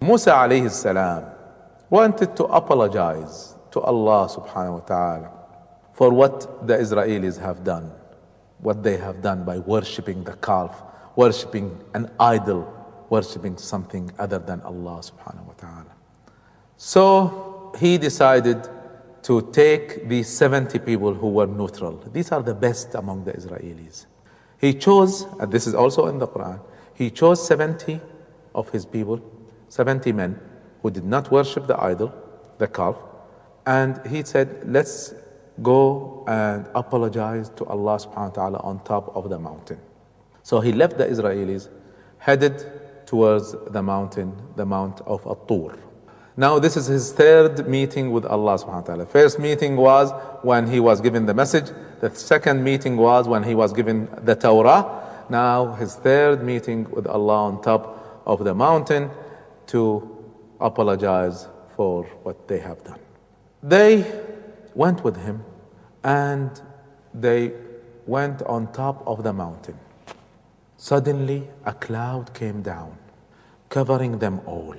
Musa alayhi salam wanted to apologize to Allah subhanahu wa ta'ala for what the Israelis have done, what they have done by worshipping the calf, worshipping an idol, worshipping something other than Allah subhanahu wa ta'ala. So he decided to take these 70 people who were neutral. These are the best among the Israelis. He chose, and this is also in the Quran, he chose 70 of his people, 70 men who did not worship the idol, the calf, and he said, let's go and apologize to Allah subhanahu wa ta'ala on top of the mountain. So he left the Israelis, headed towards the mountain, the Mount of At-Tur. Now this is his third meeting with Allah subhanahu wa ta'ala. First meeting was when he was given the message. The second meeting was when he was given the Torah. Now his third meeting with Allah on top of the mountain to apologize for what they have done. They went with him and they went on top of the mountain. Suddenly a cloud came down, covering them all.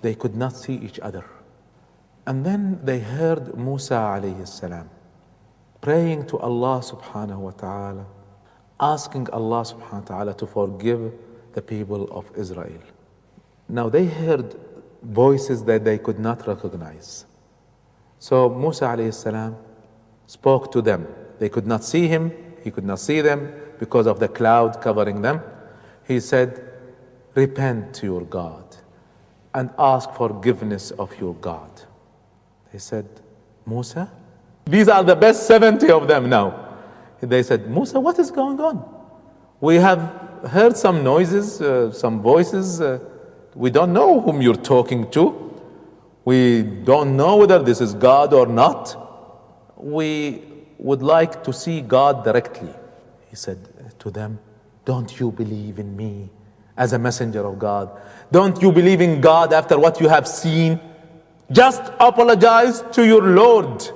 They could not see each other. And then they heard Musa alayhi salam praying to Allah subhanahu wa ta'ala, asking Allah subhanahu wa ta'ala to forgive the people of Israel. Now they heard voices that they could not recognize. So Musa alayhi salam spoke to them. They could not see him, he could not see them because of the cloud covering them. He said, repent to your God and ask forgiveness of your God. They said, Musa? These are the best 70 of them now. They said, Musa, what is going on? We have heard some noises, some voices. We don't know whom you're talking to. We don't know whether this is God or not. We would like to see God directly. He said to them, don't you believe in me as a messenger of God? Don't you believe in God after what you have seen? Just apologize to your Lord.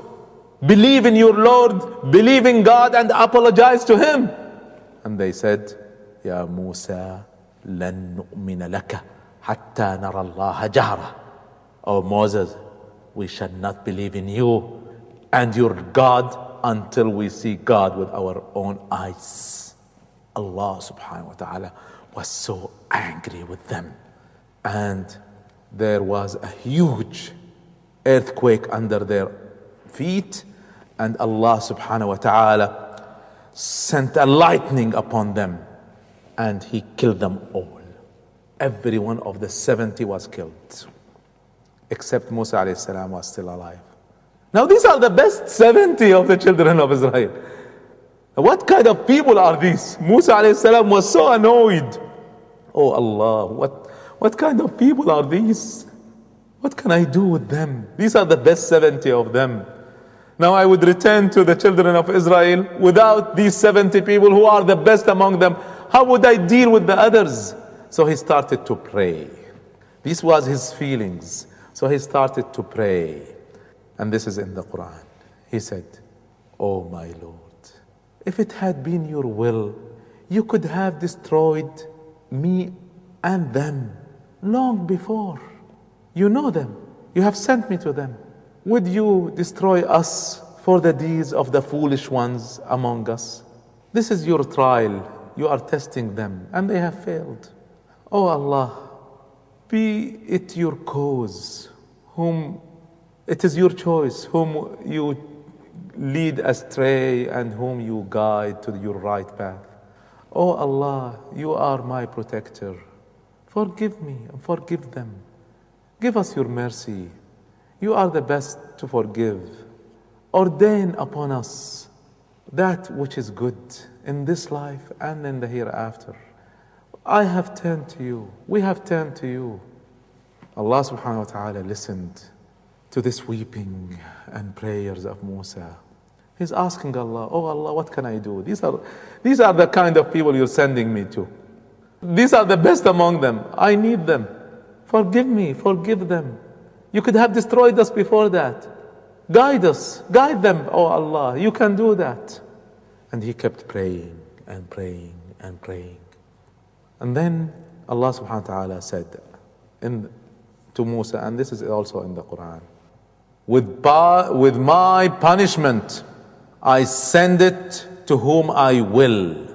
Believe in your Lord, believe in God and apologize to Him. And they said, Ya Musa, lan nu'mina laka hatta nara Allah jahra. Oh Moses, we shall not believe in you and your God until we see God with our own eyes. Allah subhanahu wa ta'ala was so angry with them. And there was a huge earthquake under their feet, and Allah subhanahu wa ta'ala sent a lightning upon them, and He killed them all. Every one of the 70 was killed, except Musa alayhi salam was still alive. Now these are the best 70 of the children of Israel. What kind of people are these? Musa alayhi salam was so annoyed. Oh Allah, what kind of people are these? What can I do with them? These are the best 70 of them. Now I would return to the children of Israel without these 70 people who are the best among them. How would I deal with the others? So he started to pray. This was his feelings. So he started to pray. And this is in the Quran. He said, Oh my Lord, if it had been your will, you could have destroyed me and them long before. You know them. You have sent me to them. Would you destroy us for the deeds of the foolish ones among us? This is your trial. You are testing them, and they have failed. Oh Allah, be it your cause, whom it is your choice, whom you lead astray and whom you guide to your right path. Oh Allah, you are my protector. Forgive me and forgive them. Give us your mercy. You are the best to forgive. Ordain upon us that which is good in this life and in the hereafter. I have turned to you. We have turned to you. Allah subhanahu wa ta'ala listened to this weeping and prayers of Musa. He's asking Allah, oh Allah, what can I do? These are the kind of people you're sending me to. These are the best among them. I need them. Forgive me, forgive them. You could have destroyed us before that. Guide us, guide them, oh Allah, you can do that. And he kept praying and praying and praying. And then Allah subhanahu wa ta'ala said in to Musa, and this is also in the Quran. With my punishment, I send it to whom I will,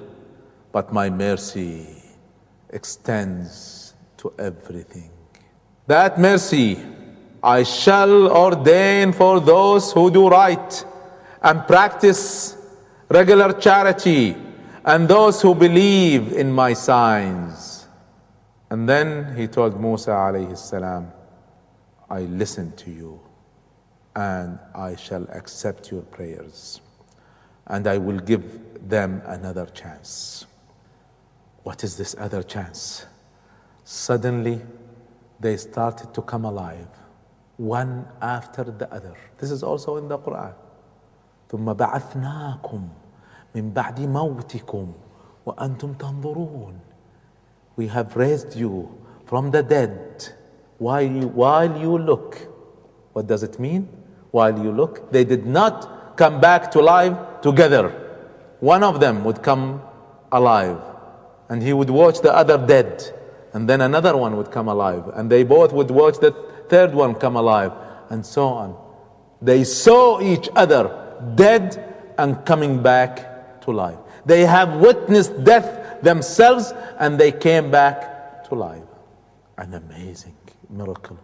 but my mercy extends to everything. That mercy I shall ordain for those who do right and practice regular charity, and those who believe in my signs. And then he told Musa alayhi salam, I listen to you, and I shall accept your prayers, and I will give them another chance. What is this other chance? Suddenly, they started to come alive, one after the other. This is also in the Quran. ثم بعثناكم من بعد موتكم وأنتم تنظرون. We have raised you from the dead while you look. What does it mean? While you look, they did not come back to life together. One of them would come alive, and he would watch the other dead, and then another one would come alive, and they both would watch the third one come alive, and so on. They saw each other dead and coming back to life. They have witnessed death themselves, and they came back to life. An amazing miracle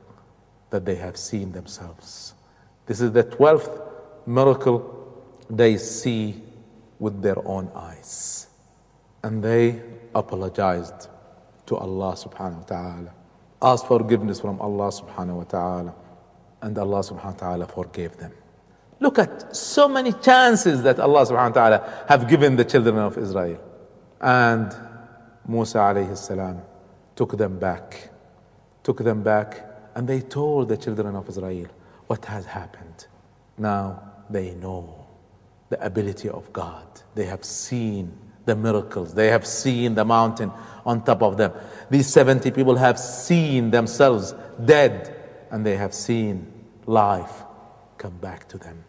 that they have seen themselves. This is the 12th miracle they see with their own eyes. And they apologized to Allah subhanahu wa ta'ala, asked forgiveness from Allah subhanahu wa ta'ala, and Allah subhanahu wa ta'ala forgave them. Look at so many chances that Allah subhanahu wa ta'ala have given the children of Israel. And Musa alayhi salam took them back, and they told the children of Israel what has happened. Now they know the ability of God. They have seen the miracles. They have seen the mountain on top of them. These 70 people have seen themselves dead, and they have seen life come back to them.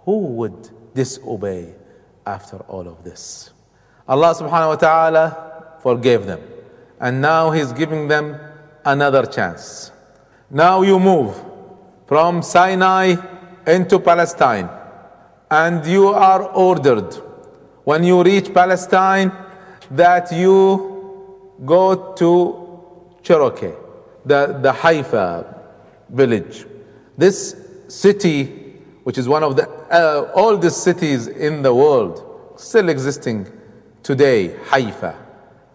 Who would disobey after all of this? Allah subhanahu wa ta'ala forgave them, and now He's giving them another chance. Now you move from Sinai into Palestine, and you are ordered when you reach Palestine that you go to Cherokee, the Haifa village. This city, which is one of the oldest cities in the world, still existing today, Haifa.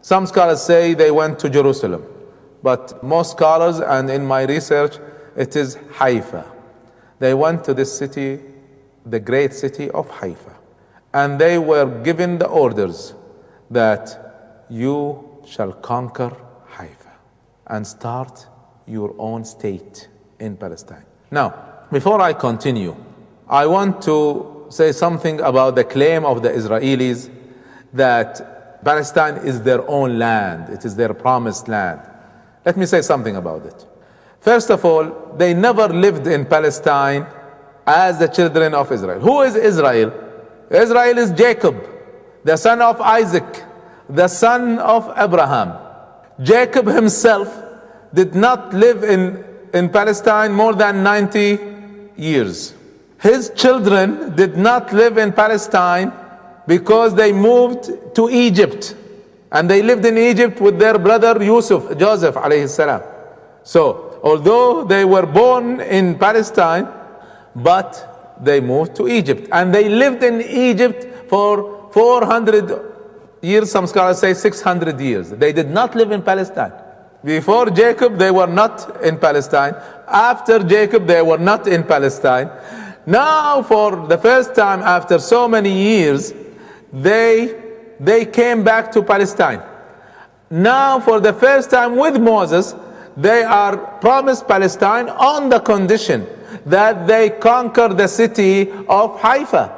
Some scholars say they went to Jerusalem, but most scholars, and in my research, it is Haifa. They went to this city, the great city of Haifa, and they were given the orders that you shall conquer Haifa and start your own state in Palestine. Now, before I continue, I want to say something about the claim of the Israelis that Palestine is their own land, it is their promised land. Let me say something about it. First of all, they never lived in Palestine as the children of Israel. Who is Israel? Israel is Jacob, the son of Isaac, the son of Abraham. Jacob himself did not live in Palestine more than 90 years. His children did not live in Palestine because they moved to Egypt, and they lived in Egypt with their brother Joseph alayhi salam. So, although they were born in Palestine, but they moved to Egypt, and they lived in Egypt for 400 years. Some scholars say 600 years. They did not live in Palestine. Before Jacob, they were not in Palestine. After Jacob, they were not in Palestine. Now, for the first time after so many years, they came back to Palestine. Now, for the first time with Moses, they are promised Palestine on the condition that they conquer the city of Haifa.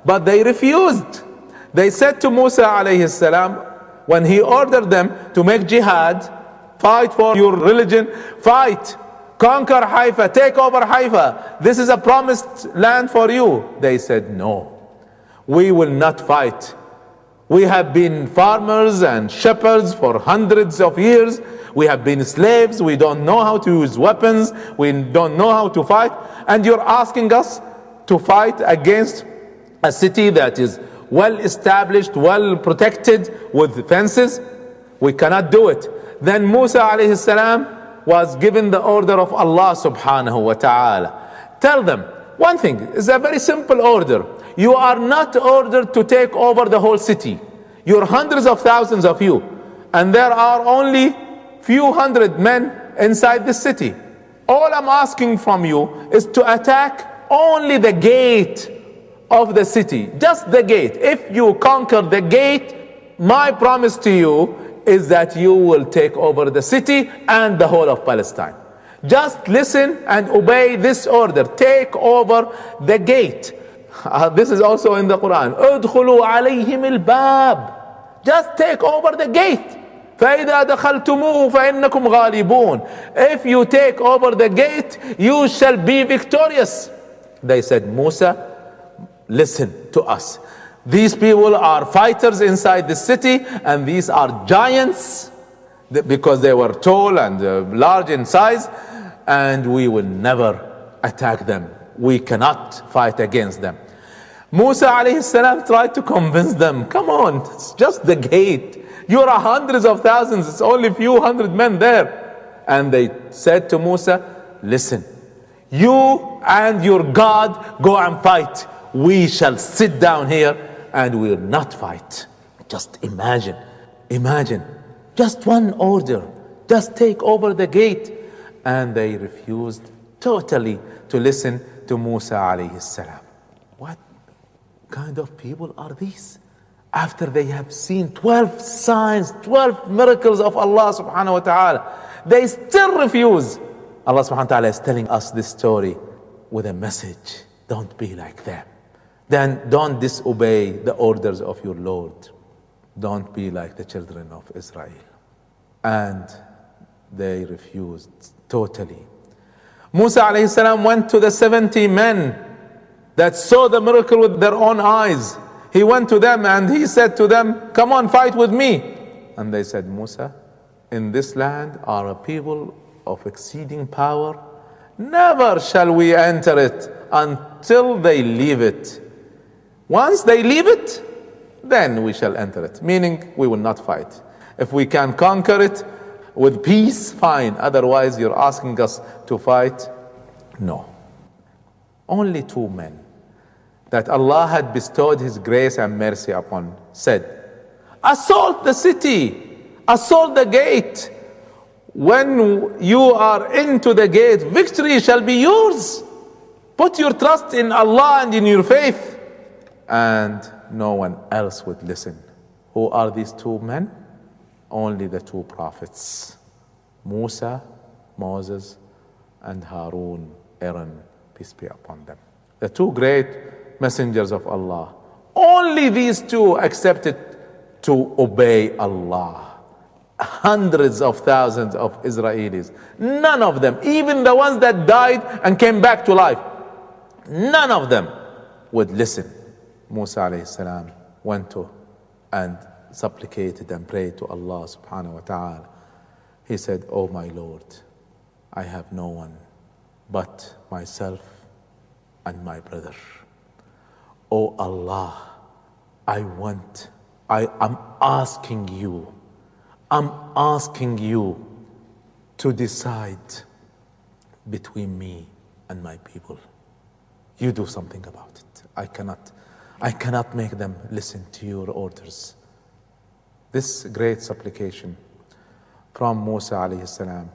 But they refused. They said to Musa alayhi salam, when he ordered them to make jihad, fight for your religion, fight, conquer Haifa, take over Haifa, this is a promised land for you. They said, no, we will not fight. We have been farmers and shepherds for hundreds of years. We have been slaves. We don't know how to use weapons. We don't know how to fight. And you're asking us to fight against a city that is well established, well protected with fences? We cannot do it. Then Musa alayhi salam was given the order of Allah subhanahu wa ta'ala. Tell them one thing, it's a very simple order. You are not ordered to take over the whole city. You're hundreds of thousands of you, and there are only few hundred men inside the city. All I'm asking from you is to attack only the gate of the city, just the gate. If you conquer the gate, my promise to you is that you will take over the city and the whole of Palestine. Just listen and obey this order. Take over the gate. This is also in the Quran. ادخلوا عليهم الباب. Just take over the gate. فإذا دخلتموه فإنكم غالبون. If you take over the gate, you shall be victorious. They said, Musa, listen to us. These people are fighters inside the city, and these are giants because they were tall and large in size, and we will never attack them. We cannot fight against them. Musa alayhi salam tried to convince them, come on, it's just the gate. You are hundreds of thousands, it's only a few hundred men there. And they said to Musa, listen, you and your God go and fight. We shall sit down here and we will not fight. Just imagine, just one order, just take over the gate. And they refused totally to listen to Musa alayhi salam. What kind of people are these? After they have seen 12 signs, 12 miracles of Allah subhanahu wa ta'ala, they still refuse. Allah subhanahu wa ta'ala is telling us this story with a message. Don't be like them. Then don't disobey the orders of your Lord. Don't be like the children of Israel. And they refused totally. Musa alayhi salam went to the 70 men that saw the miracle with their own eyes. He went to them and he said to them, come on, fight with me. And they said, Musa, in this land are a people of exceeding power. Never shall we enter it until they leave it. Once they leave it, then we shall enter it. Meaning we will not fight. If we can conquer it with peace, fine. Otherwise, you're asking us to fight? No. Only 2 men that Allah had bestowed His grace and mercy upon said, assault the city, assault the gate. When you are into the gate, victory shall be yours. Put your trust in Allah and in your faith. And no one else would listen. Who are these 2 men? Only the 2 prophets, Musa, Moses, and Harun, Aaron, peace be upon them. The 2 great messengers of Allah. Only these 2 accepted to obey Allah. Hundreds of thousands of Israelis, none of them, even the ones that died and came back to life, none of them would listen. Musa alayhi salam went to and supplicated and prayed to Allah subhanahu wa ta'ala. He said, oh my Lord, I have no one but myself and my brother. Oh Allah, I'm asking you to decide between me and my people. You do something about it. I cannot make them listen to your orders. This great supplication from Musa alayhi salam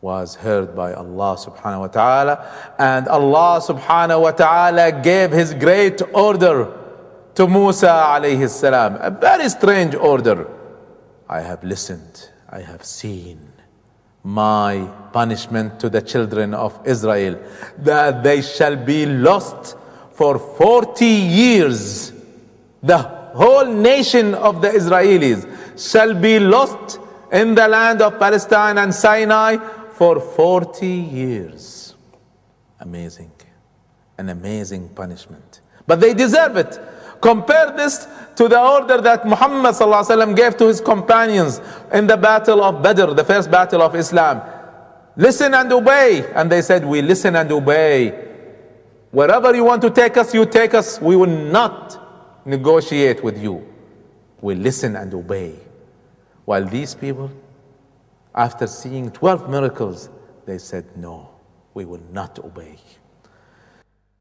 was heard by Allah subhanahu wa ta'ala, and Allah subhanahu wa ta'ala gave His great order to Musa alayhi salam, a very strange order. I have listened, I have seen my punishment to the children of Israel, that they shall be lost for 40 years. The whole nation of the Israelis shall be lost in the land of Palestine and Sinai for 40 years. Amazing. An amazing punishment. But they deserve it. Compare this to the order that Muhammad sallallahu alaihi wasallam gave to his companions in the battle of Badr, the first battle of Islam. Listen and obey. And they said, we listen and obey. Wherever you want to take us, you take us. We will not negotiate with you. We listen and obey. While these people, after seeing 12 miracles, they said, no, we will not obey.